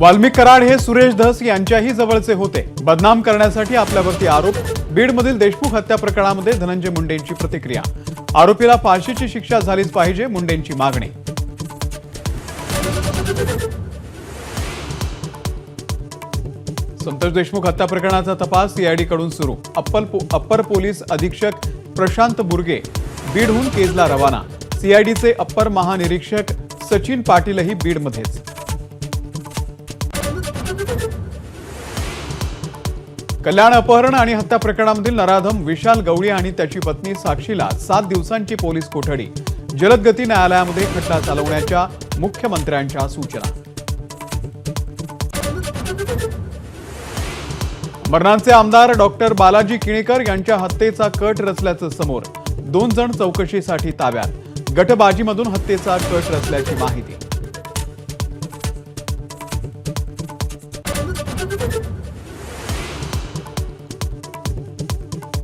वाल्मिक कराड हे सुरेश धस यांच्याही जवळचे होते. बदनाम करण्यासाठी आपल्यावरती आरोप. बीडमधील देशमुख हत्या प्रकरणामध्ये धनंजय मुंडेंची प्रतिक्रिया. आरोपीला फाशीची शिक्षा झालीच पाहिजे, मुंडेंची मागणी. संतोष देशमुख हत्या प्रकरणाचा तपास सीआयडी कडून सुरू. अप्पर पोलीस अधीक्षक प्रशांत बुर्गे बीडहून केजला रवाना. सीआयडीचे अप्पर महानिरीक्षक सचिन पाटीलही बीडमध्येच. कल्याण अपहरण आणि हत्या प्रकरणामधील नराधम विशाल गवळी आणि त्याची पत्नी साक्षीला 7 दिवसांची पोलीस कोठडी. जलदगती न्यायालयामध्ये खटला चालवण्याच्या मुख्यमंत्र्यांच्या सूचना. अंबरनाथचे आमदार डॉक्टर बालाजी किणीकर यांच्या हत्येचा कट रचल्याचं समोर. 2 जण चौकशीसाठी ताब्यात. गटबाजीमधून हत्येचा कट रचल्याची माहिती.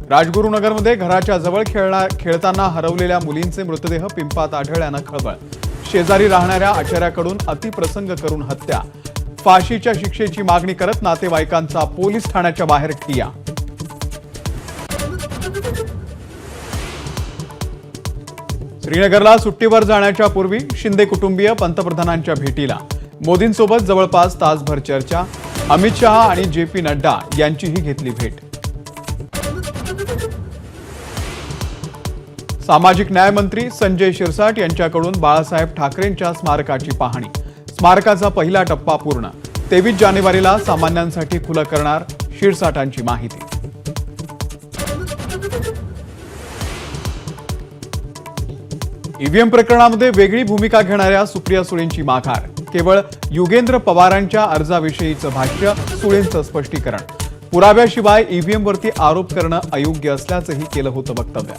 राजगुरुनगरमध्ये घराच्या जवळ खेळताना हरवलेल्या मुलींचे मृतदेह पिंपात आढळल्यानं खळबळ. शेजारी राहणाऱ्या आचार्याकडून अतिप्रसंग करून हत्या. फाशीच्या शिक्षेची मागणी करत नातेवाईकांचा पोलीस ठाण्याच्या बाहेर ठिय्या. श्रीनगरला सुट्टीवर जाण्याच्या पूर्वी शिंदे कुटुंबीय पंतप्रधानांच्या भेटीला. मोदींसोबत जवळपास तासभर चर्चा. अमित शहा आणि JP नड्डा यांचीही घेतली भेट. सामाजिक न्याय मंत्री संजय शिरसाट यांच्याकडून बाळासाहेब ठाकरेंच्या स्मारकाची पाहणी. स्मारकाचा पहिला टप्पा पूर्ण. 23 जानेवारीला सामान्यांसाठी खुलं करणार, शिरसाटांची माहिती. ईव्हीएम प्रकरणामध्ये वेगळी भूमिका घेणाऱ्या सुप्रिया सुळेंची माघार. केवळ युगेंद्र पवारांच्या अर्जाविषयीचं भाष्य, सुळेंचं स्पष्टीकरण. पुराव्याशिवाय ईव्हीएमवरती आरोप करणं अयोग्य असल्याचंही केलं होतं वक्तव्य.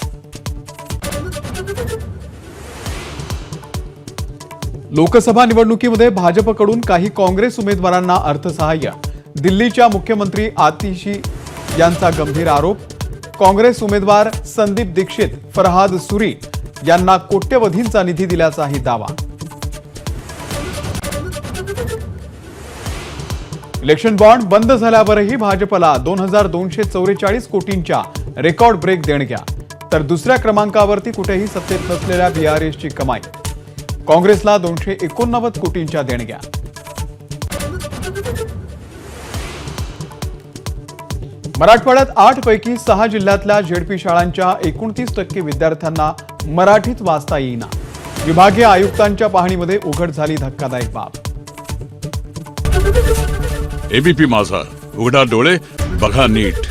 लोकसभा निवडणुकीमध्ये भाजपकडून काही काँग्रेस उमेदवारांना अर्थसहाय्य. दिल्लीच्या मुख्यमंत्री आतिशी यांचा गंभीर आरोप. काँग्रेस उमेदवार संदीप दीक्षित, फरहाद सुरी यांना कोट्यवधींचा निधी दिल्याचाही दावा. इलेक्शन बॉन्ड बंद झाल्यावरही भाजपला 2244 कोटींच्या रेकॉर्ड ब्रेक देणग्या. तर दुसऱ्या क्रमांकावरती कुठेही सत्तेत नसलेल्या BRSची कमाई. काँग्रेसला 289 कोटींच्या देणग्या. मराठवाड्यात 8 पैकी 6 जिल्ह्यातल्या ZP शाळांच्या 29% विद्यार्थ्यांना मराठीत वाचता येईना. विभागीय आयुक्तांच्या पाहणीमध्ये उघड झाली धक्कादायक बाब. ABP माझा, उघडा डोळे बघा नीट.